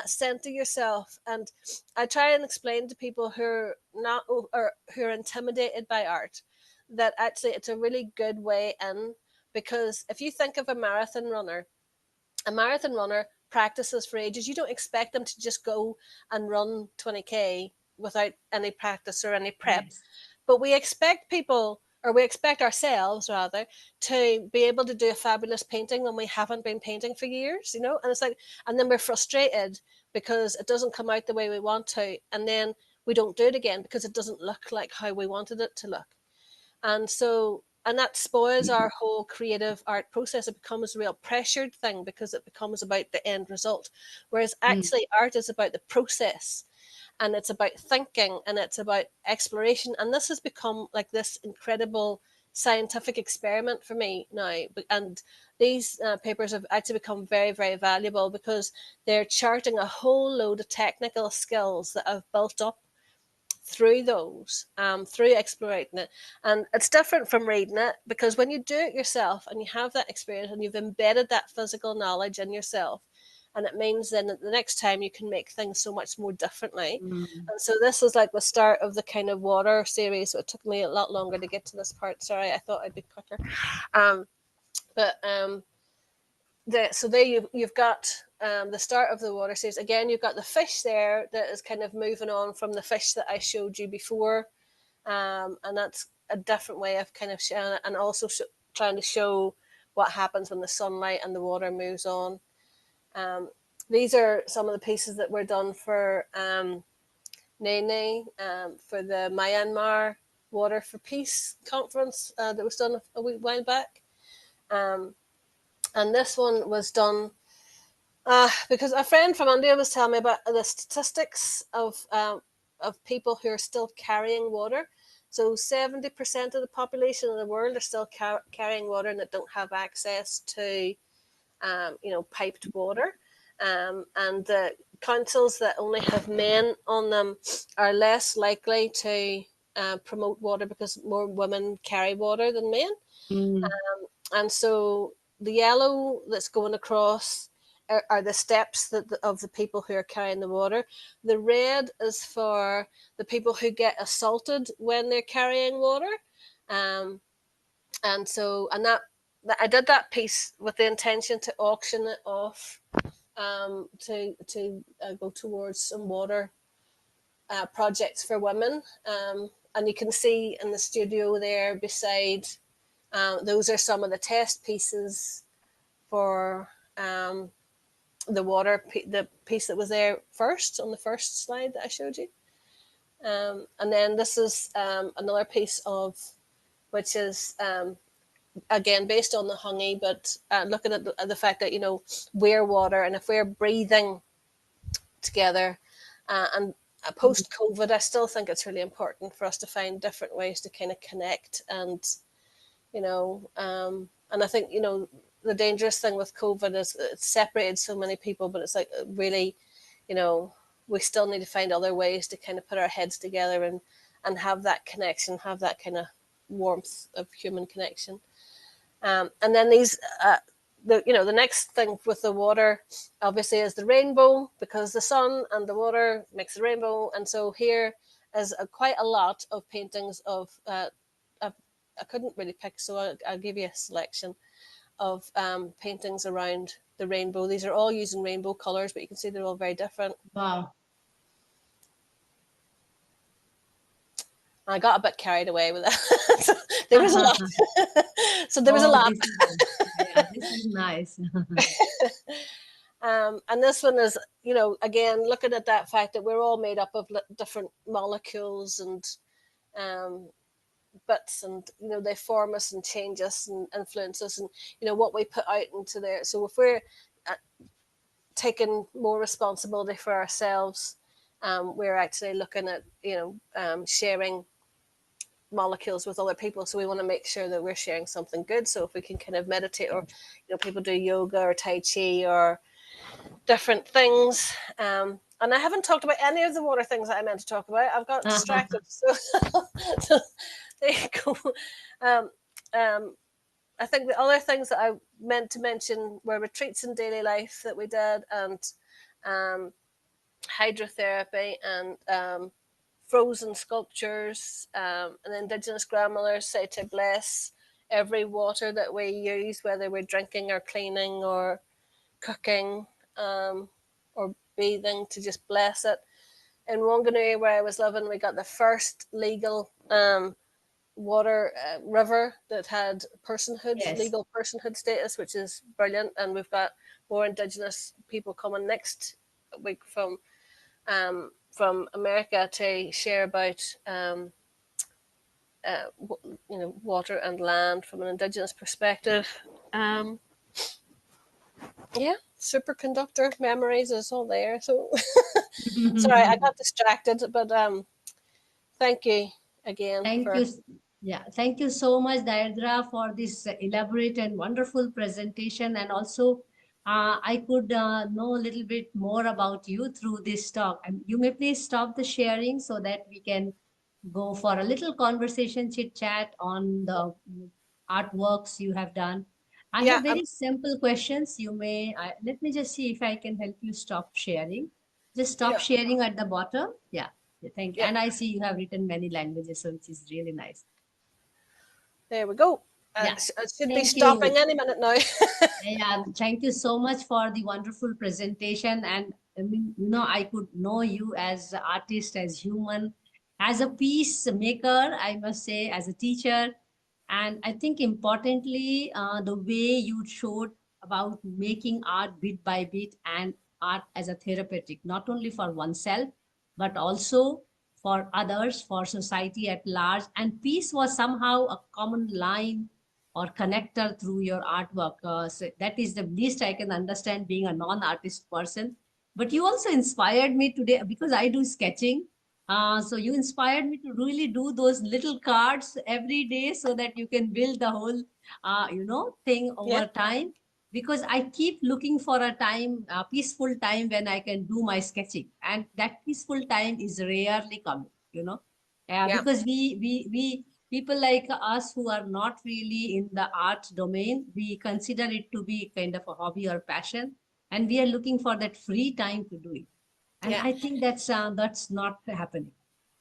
center yourself. And I try and explain to people who are not or who are intimidated by art that actually it's a really good way in, because if you think of a marathon runner practices for ages. You don't expect them to just go and run 20K without any practice or any prep. Yes. But we expect people, or we expect ourselves rather, to be able to do a fabulous painting when we haven't been painting for years, And it's like, and then we're frustrated because it doesn't come out the way we want to. And then we don't do it again because it doesn't look like how we wanted it to look. And that spoils our whole creative art process. It becomes a real pressured thing because it becomes about the end result. Whereas Mm. actually art is about the process, and it's about thinking, and it's about exploration. And this has become like this incredible scientific experiment for me now. And these papers have actually become very, very valuable because they're charting a whole load of technical skills that I've built up through those, through exploring it. And it's different from reading it because when you do it yourself and you have that experience and you've embedded that physical knowledge in yourself, and it means then that the next time you can make things so much more differently. Mm. And so this was like the start of the kind of water series. So it took me a lot longer to get to this part. Sorry, I thought I'd be quicker. Um, but so there you've got the start of the water series. Again, you've got the fish there that is kind of moving on from the fish that I showed you before, and that's a different way of kind of showing it, and also trying to show what happens when the sunlight and the water moves on. Um, these are some of the pieces that were done for Nene, for the Myanmar Water for Peace conference that was done a wee while back. Um, and this one was done because a friend from India was telling me about the statistics of people who are still carrying water. So 70% of the population in the world are still carrying water and that don't have access to, piped water. And the councils that only have men on them are less likely to promote water because more women carry water than men. Mm. And so the yellow that's going across are the steps of the people who are carrying the water. The red is for the people who get assaulted when they're carrying water. Um, and I did that piece with the intention to auction it off, to go towards some water projects for women. And you can see in the studio there beside, those are some of the test pieces for the piece that was there first on the first slide that I showed you. And then this is another piece of, which is again based on the honey, but looking at the fact that we're water, and if we're breathing together, and Mm. post COVID, I still think it's really important for us to find different ways to kind of connect, and I think the dangerous thing with COVID is it's separated so many people, but it's like really, you know we still need to find other ways to kind of put our heads together and have that connection, have that kind of warmth of human connection. And then these, the next thing with the water, obviously, is the rainbow, because the sun and the water makes the rainbow. And so here is quite a lot of paintings of, I couldn't really pick, so I'll give you a selection of paintings around the rainbow. These are all using rainbow colors, but you can see they're all very different. Wow. I got a bit carried away with that. So there was a lot. So there was a Oh, lot. this is nice. And this one is, again, looking at that fact that we're all made up of different molecules and bits, and they form us and change us and influence us, and what we put out into there. So if we're taking more responsibility for ourselves, we're actually looking at sharing molecules with other people. So we want to make sure that we're sharing something good. So if we can kind of meditate, or people do yoga or tai chi or different things. And I haven't talked about any of the water things that I meant to talk about. I've got distracted. So, so there you go. I think the other things that I meant to mention were retreats in daily life that we did, and hydrotherapy, and frozen sculptures, and Indigenous grandmothers say to bless every water that we use, whether we're drinking or cleaning or cooking, or bathing, to just bless it. In Wanganui, where I was living, we got the first legal water river that had personhood, Yes. legal personhood status, which is brilliant. And we've got more Indigenous people coming next week from America to share about water and land from an Indigenous perspective. Yeah, superconductor memories is all there. So sorry, I got distracted, but thank you again Thank for. you. Yeah, thank you so much, Deirdra, for this elaborate and wonderful presentation. And also, I could know a little bit more about you through this talk. And you may please stop the sharing so that we can go for a little conversation, chit chat on the artworks you have done. I Yeah, have very simple questions. Let me just see if I can help you stop sharing. Just stop yeah, sharing at the bottom. Yeah. Thank you. yeah. And I see you have written many languages, so which is really nice. There we go. Yeah. I should be Thank stopping you. any minute now. Yeah, thank you so much for the wonderful presentation. And I mean, I could know you as an artist, as human, as a peacemaker, I must say, as a teacher. And I think importantly, the way you showed about making art bit by bit, and art as a therapeutic, not only for oneself, but also for others, for society at large. And peace was somehow a common line or connector through your artwork. So that is the least I can understand, being a non-artist person. But you also inspired me today because I do sketching. So you inspired me to really do those little cards every day so that you can build the whole, thing Yeah, over time. Because I keep looking for a peaceful time when I can do my sketching, and that peaceful time is rarely coming. yeah, Because we people like us who are not really in the art domain, we consider it to be kind of a hobby or passion, and we are looking for that free time to do it. And yeah. I think that's not happening.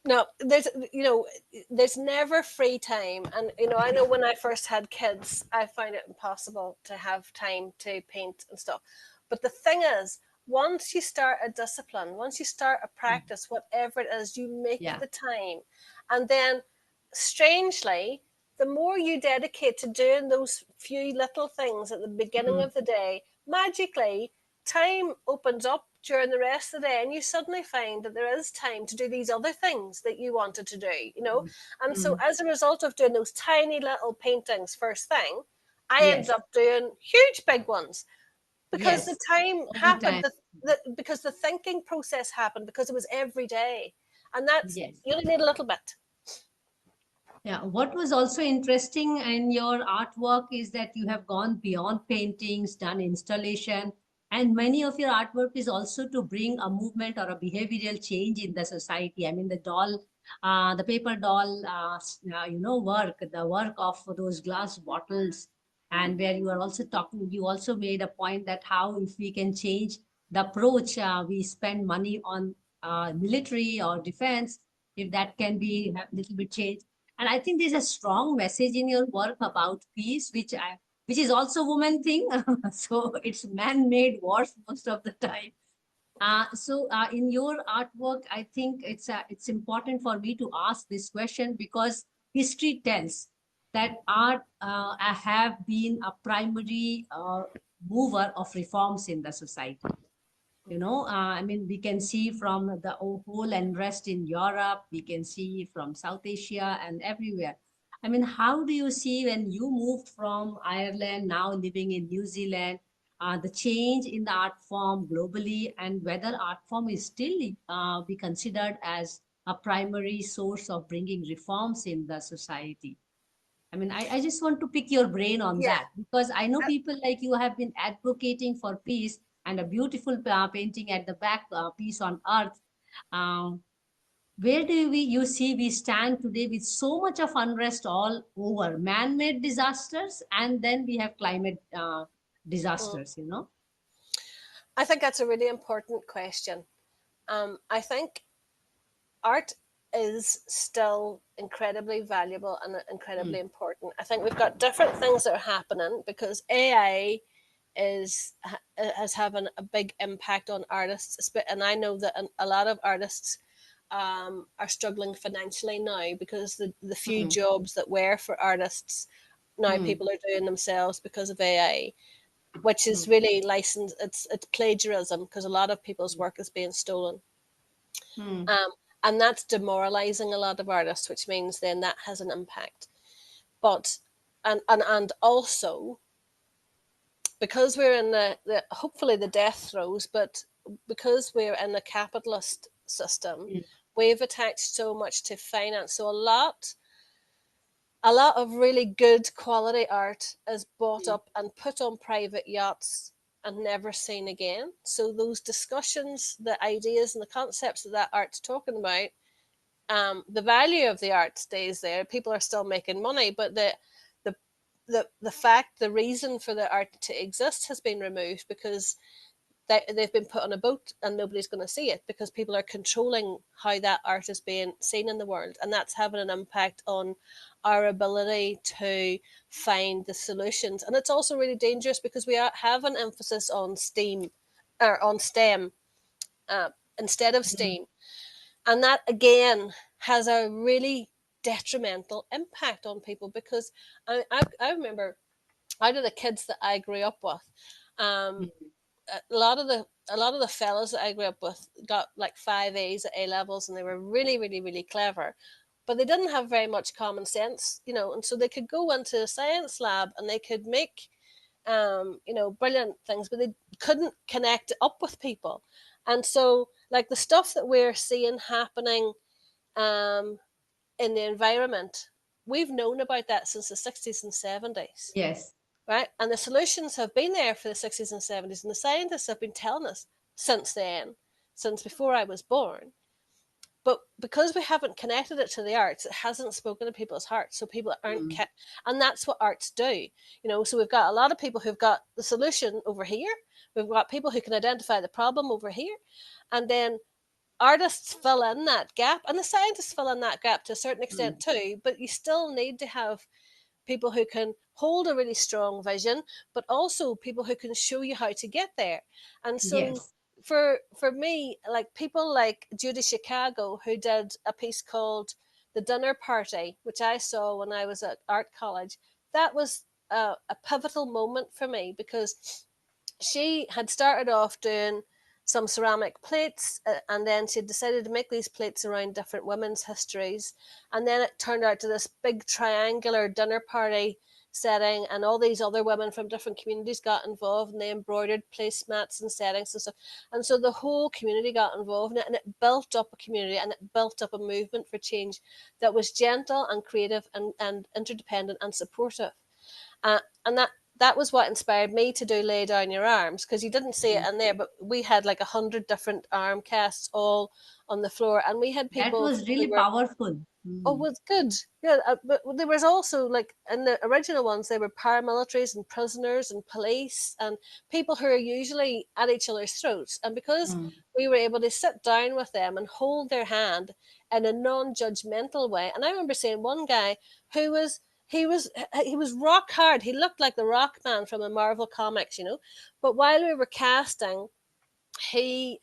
No, there's never free time. And I know when I first had kids, I found it impossible to have time to paint and stuff. But the thing is, once you start a discipline, once you start a practice, whatever it is, you make Yeah. the time. And then, strangely, the more you dedicate to doing those few little things at the beginning Mm. of the day, magically time opens up during the rest of the day, and you suddenly find that there is time to do these other things that you wanted to do. Mm. And so Mm. as a result of doing those tiny little paintings first thing, I ended Yes. up doing huge big ones, because the Yes. time Over happened, time. because the thinking process happened, because it was every day. And that's, Yes. you only need a little bit. Yeah, what was also interesting in your artwork is that you have gone beyond paintings, done installation, And many of your artwork is also to bring a movement or a behavioral change in the society. I mean, the doll, the paper doll, work, the work of those glass bottles, and where you are also talking, you also made a point that how if we can change the approach, we spend money on military or defense, if that can be a little bit changed. And I think there's a strong message in your work about peace, which is also woman thing. So it's man-made wars most of the time. In your artwork, I think it's important for me to ask this question because history tells that art have been a primary mover of reforms in the society. I mean, we can see from the whole unrest in Europe, we can see from South Asia and everywhere. I mean, how do you see when you moved from Ireland, now living in New Zealand, the change in the art form globally, and whether art form is still be considered as a primary source of bringing reforms in the society? I mean, I just want to pick your brain on Yeah. that because I know people like you have been advocating for peace and a beautiful painting at the back, Peace on Earth. Um, where do you see we stand today with so much of unrest all over, man-made disasters, and then we have climate Mm. disasters, you know? I think that's a really important question. I think art is still incredibly valuable and incredibly Mm, important. I think we've got different things that are happening because AI has having a big impact on artists, and I know that a lot of artists are struggling financially now because the few mm, jobs that were for artists now mm, people are doing themselves because of AI, which is mm, really licensed. It's plagiarism because a lot of people's work is being stolen. mm, Um, and that's demoralizing a lot of artists, which means then that has an impact. But and also because we're in the hopefully the death throes, but because we're in a capitalist system, mm, we've attached so much to finance. So a lot of really good quality art is bought mm, up and put on private yachts and never seen again. So those discussions, the ideas and the concepts that art's talking about, the value of the art stays there. People are still making money, but the the reason for the art to exist has been removed because they've been put on a boat and nobody's going to see it because people are controlling how that art is being seen in the world, and that's having an impact on our ability to find the solutions. And it's also really dangerous because have an emphasis on steam or on STEM uh, instead of mm, steam, and that again has a really detrimental impact on people because I remember out of the kids that I grew up with, um, mm. a lot of the fellows that I grew up with got like 5 A's at A levels, and they were really, really, really clever. But they didn't have very much common sense, and so they could go into a science lab and they could make, brilliant things, but they couldn't connect up with people. And so, like the stuff that we're seeing happening, um, in the environment, we've known about that since the 60s and 70s, Yes. right? And the solutions have been there for the 60s and 70s, and the scientists have been telling us since then, since before I was born. But because we haven't connected it to the arts, it hasn't spoken to people's hearts. So people aren't Mm, kept, and that's what arts do. So we've got a lot of people who've got the solution over here. We've got people who can identify the problem over here, and then artists fill in that gap, and the scientists fill in that gap to a certain mm, extent too. But you still need to have people who can hold a really strong vision, but also people who can show you how to get there. And so yes. for me, like people like Judy Chicago, who did a piece called The Dinner Party, which I saw when I was at art college, that was a pivotal moment for me because she had started off doing some ceramic plates, and then she decided to make these plates around different women's histories, and then it turned out to this big triangular dinner party setting, and all these other women from different communities got involved, and they embroidered placemats and settings and stuff. And so the whole community got involved in it, and it built up a community, and it built up a movement for change that was gentle and creative and interdependent and supportive. And that was what inspired me to do Lay Down Your Arms, because you didn't see it Mm. in there, but we had like 100 different arm casts all on the floor, and we had That people was who really were, powerful. oh, Mm. was good. Yeah, but there was also, like, in the original ones, there were paramilitaries and prisoners and police and people who are usually at each other's throats. And because Mm. we were able to sit down with them and hold their hand in a non-judgmental way. And I remember seeing one guy who was he was rock hard. He looked like the Rock Man from the Marvel comics, you know. But while we were casting, he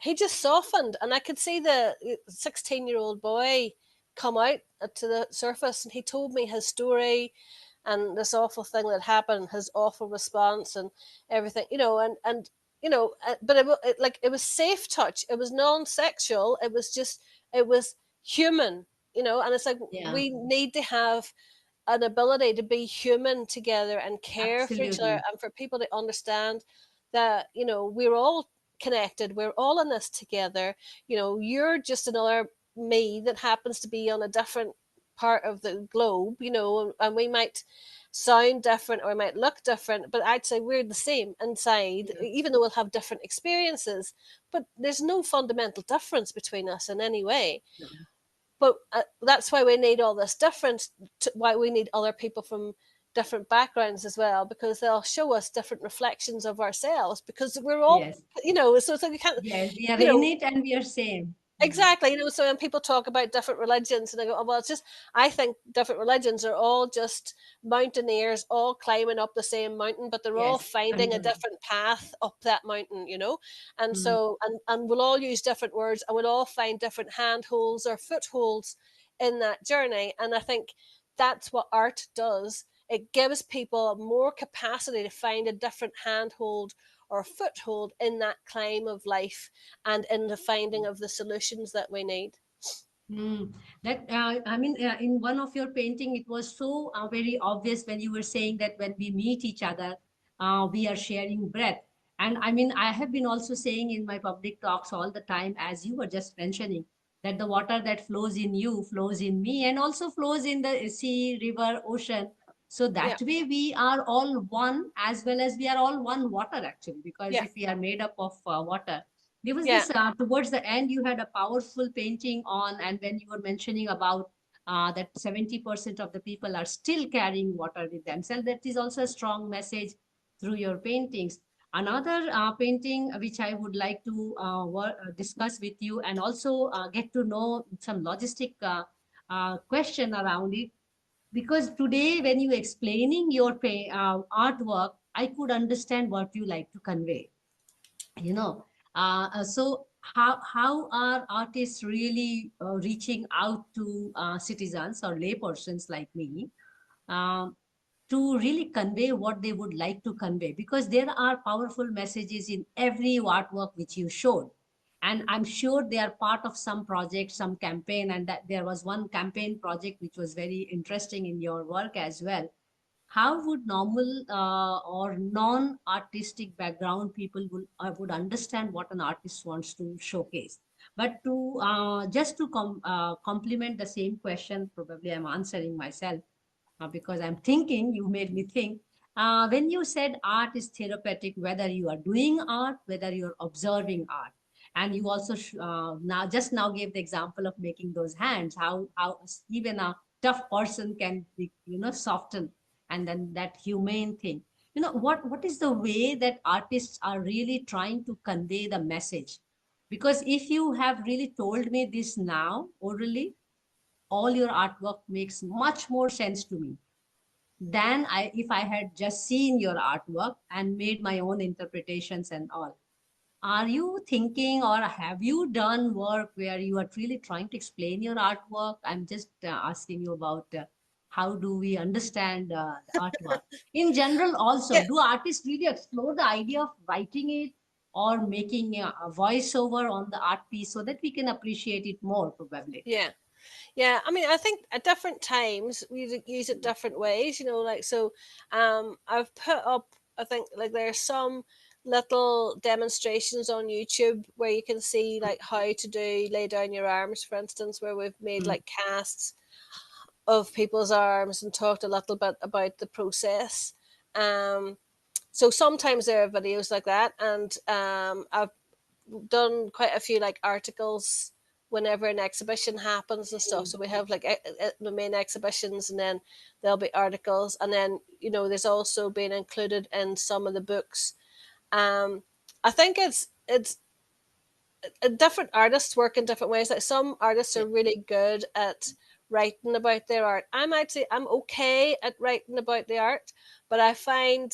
he just softened, and I could see the 16-year-old boy come out to the surface, and he told me his story and this awful thing that happened, his awful response and everything, you know. And you know, but like, it was safe touch, it was non-sexual, it was just, it was human, you know. And it's like, Yeah, we need to have an ability to be human together and care for each other, absolutely. and for people to understand that, you know, we're all connected, we're all in this together. You know, you're just another me that happens to be on a different part of the globe, you know, and we might sound different or we might look different, but I'd say we're the same inside, Yeah. even though we'll have different experiences. But there's no fundamental difference between us in any way. No. But that's why we need all this difference, why we need other people from different backgrounds as well, because they'll show us different reflections of ourselves, because we're all, Yes. you know, so you can't, Yes, we are you in know. it and we are same. Mm. Exactly, you know, so when people talk about different religions, and I go, oh, well, it's just, I think different religions are all just mountaineers, all climbing up the same mountain, but they're all Yes, finding a 100%. different path up that mountain, you know. And Mm. so, and we'll all use different words, and we'll all find different handholds or footholds in that journey. And I think that's what art does. It gives people more capacity to find a different handhold or foothold in that climb of life, and in the finding of the solutions that we need. Mm. That I mean, in one of your painting, it was so very obvious when you were saying that when we meet each other, we are sharing breath. And I mean, I have been also saying in my public talks all the time, as you were just mentioning, that the water that flows in you flows in me and also flows in the sea, river, ocean. So Yeah, that way we are all one, as well as we are all one water actually, because yeah, if we are made up of water. There was yeah, this towards the end, you had a powerful painting on, and when you were mentioning about that 70% of the people are still carrying water with themselves, that is also a strong message through your paintings. Another painting which I would like to discuss with you and also get to know some logistic question around it, because today when you explaining your artwork, I could understand what you like to convey, you know. So how are artists really reaching out to citizens or lay persons like me, um, to really convey what they would like to convey, because there are powerful messages in every artwork which you showed, and I'm sure they are part of some project, some campaign, and that there was one campaign project which was very interesting in your work as well. How would normal or non-artistic background people would understand what an artist wants to showcase? But to just to complement the same question, probably I'm answering myself because I'm thinking, you made me think. When you said art is therapeutic, whether you are doing art, whether you're observing art, and you also now gave the example of making those hands, how even a tough person can be, you know, soften, and then that humane thing. You know, what is the way that artists are really trying to convey the message? Because if you have really told me this now orally, all your artwork makes much more sense to me than if I had just seen your artwork and made my own interpretations and all. Are you thinking or have you done work where you are really trying to explain your artwork? I'm just asking you about how do we understand the artwork in general. Also, yeah, do artists really explore the idea of writing it or making a voiceover on the art piece so that we can appreciate it more, probably? yeah. Yeah, I mean, I think at different times we use it different ways, you know, like, so I've put up, I think, like, there's some little demonstrations on YouTube where you can see like how to do Lay Down Your Arms, for instance, where we've made Mm, like casts of people's arms and talked a little bit about the process. So sometimes there are videos like that, and I've done quite a few like articles whenever an exhibition happens and stuff. So we have like the main exhibitions, and then there'll be articles, and then there's also been included in some of the books. I think it's different artists work in different ways. Like some artists are really good at writing about their art. I'm okay at writing about the art, but I find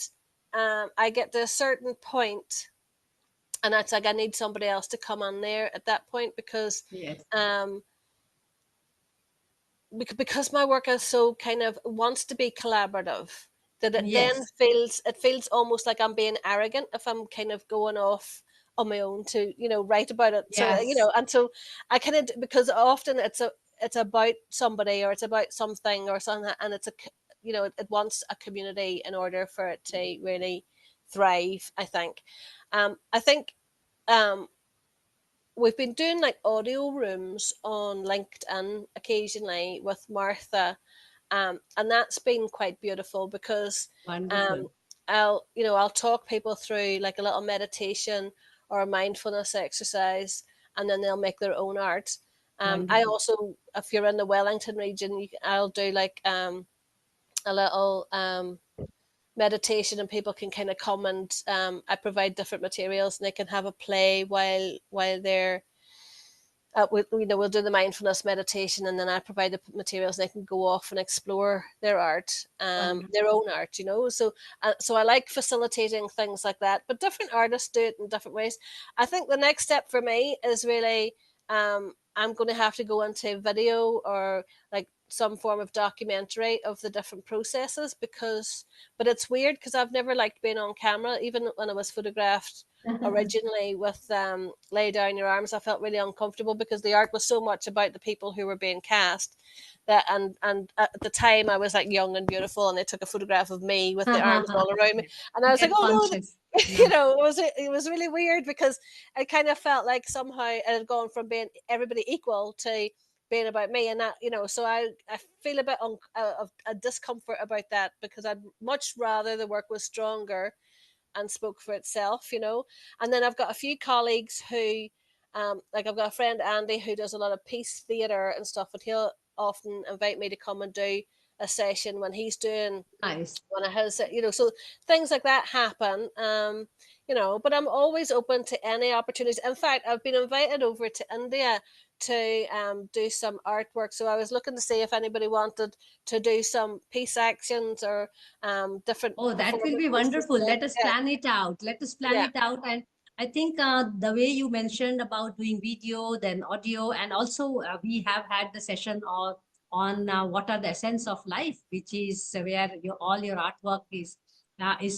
I get to a certain point, and it's like I need somebody else to come on there at that point, because Yes. um, because my work is so kind of wants to be collaborative, that it then Yes. feels almost like I'm being arrogant if I'm kind of going off on my own to write about it. So Yes. and so I kind of, because often it's about somebody, or it's about something or something, and it's it wants a community in order for it to really thrive, I think. I think um we've been doing like audio rooms on LinkedIn occasionally with Martha, and that's been quite beautiful, because um, Wonderful. I'll talk people through like a little meditation or a mindfulness exercise, and then they'll make their own art. I Wonderful. also, if you're in the Wellington region, I'll do like a little meditation, and people can kind of come, and I provide different materials, and they can have a play while they're we'll do the mindfulness meditation, and then I provide the materials, and they can go off and explore their art, their Wonderful. own art, so I like facilitating things like that, but different artists do it in different ways. I think the next step for me is really, I'm going to have to go into video, or like some form of documentary of the different processes, but it's weird, because I've never liked being on camera. Even when I was photographed originally with Lay Down Your Arms, I felt really uncomfortable, because the art was so much about the people who were being cast, that and at the time I was like young and beautiful, and they took a photograph of me with the arms all around me, and I was like, Get oh no. conscious. No. It was really weird, because I kind of felt like somehow it had gone from being everybody equal to being about me, and that, so I feel a bit of a discomfort about that, because I'd much rather the work was stronger and spoke for itself. And then I've got a few colleagues who, like I've got a friend, Andy, who does a lot of piece theatre and stuff, and he'll often invite me to come and do a session when he's doing Nice. one of his, so things like that happen. But I'm always open to any opportunities. In fact, I've been invited over to India to do some artwork. So I was looking to see if anybody wanted to do some peace actions, or different Oh, that will be performances. wonderful. Let us plan it out. Let us plan Yeah, it out. And I think the way you mentioned about doing video, then audio, and also we have had the session on what are the essence of life, which is where all your artwork is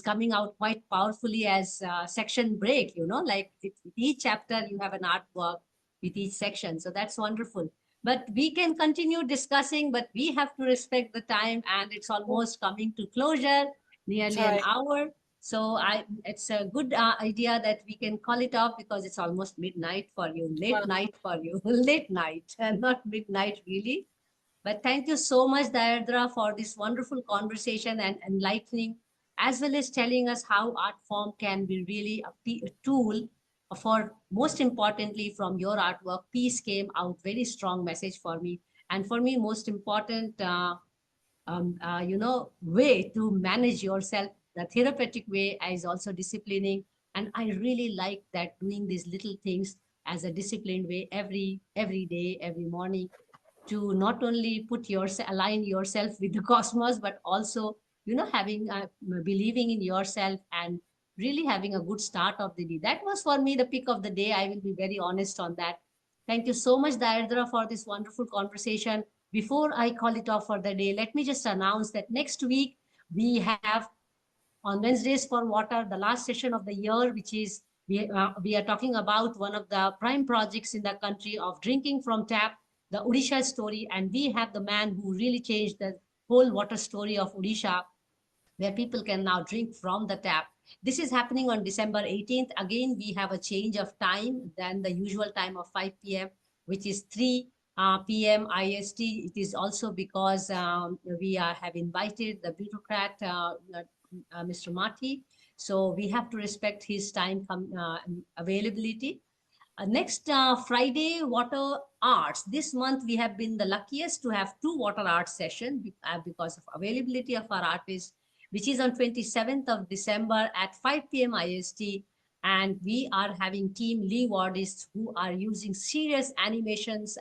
coming out quite powerfully as section break. Like with each chapter you have an artwork with each section. So that's wonderful. But we can continue discussing, but we have to respect the time, and it's almost coming to closure, nearly an sorry. hour. So it's a good idea that we can call it off, because it's almost midnight for you, late Well, night for you, late night, and not midnight really. But thank you so much, Deirdre, for this wonderful conversation and enlightening, as well as telling us how art form can be really a tool for, most importantly, from your artwork. Peace came out very strong message for me. And for me, most important, way to manage yourself. The therapeutic way is also disciplining, and I really like that, doing these little things as a disciplined way every day, every morning, to not only put yourself, align yourself with the cosmos, but also having believing in yourself, and really having a good start of the day. That was for me the pick of the day. I will be very honest on that. Thank you so much, Deirdre, for this wonderful conversation. Before I call it off for the day, let me just announce that next week we have, on Wednesdays for Water, the last session of the year, which is we are talking about one of the prime projects in the country of drinking from tap, the Odisha story. And we have the man who really changed the whole water story of Odisha, where people can now drink from the tap. This is happening on December 18th. Again, we have a change of time than the usual time of 5 p.m., which is 3 p.m. IST. It is also because we have invited the bureaucrat, Mr. Marty. So we have to respect his time availability. Next Friday, Water Arts. This month we have been the luckiest to have two water arts sessions because of availability of our artists, which is on 27th of December at 5 p.m. IST. And we are having team Lee Wardists who are using serious animations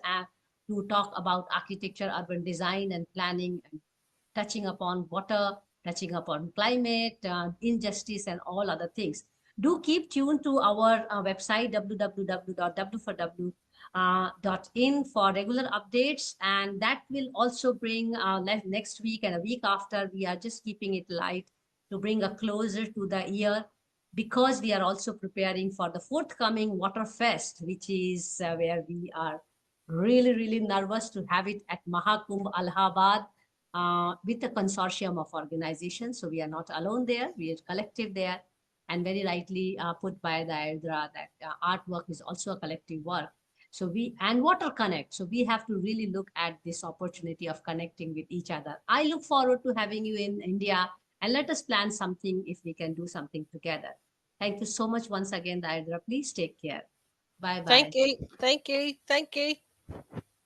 to talk about architecture, urban design, and planning, and touching upon water, touching upon climate, injustice, and all other things. Do keep tuned to our website www.w4w.in for regular updates, and that will also bring next week and a week after. We are just keeping it light to bring a closer to the year, because we are also preparing for the forthcoming Water Fest, which is where we are really nervous to have it at Mahakumbh Allahabad, with a consortium of organizations. So we are not alone there, we are collective there. And very rightly put by Deirdra that artwork is also a collective work. So and Water Connect. So we have to really look at this opportunity of connecting with each other. I look forward to having you in India, and let us plan something if we can do something together. Thank you so much once again, Deirdra. Please take care. Bye Thank bye. you. Thank you. Thank you.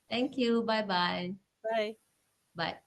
Thank you. Bye bye. Bye. Bye.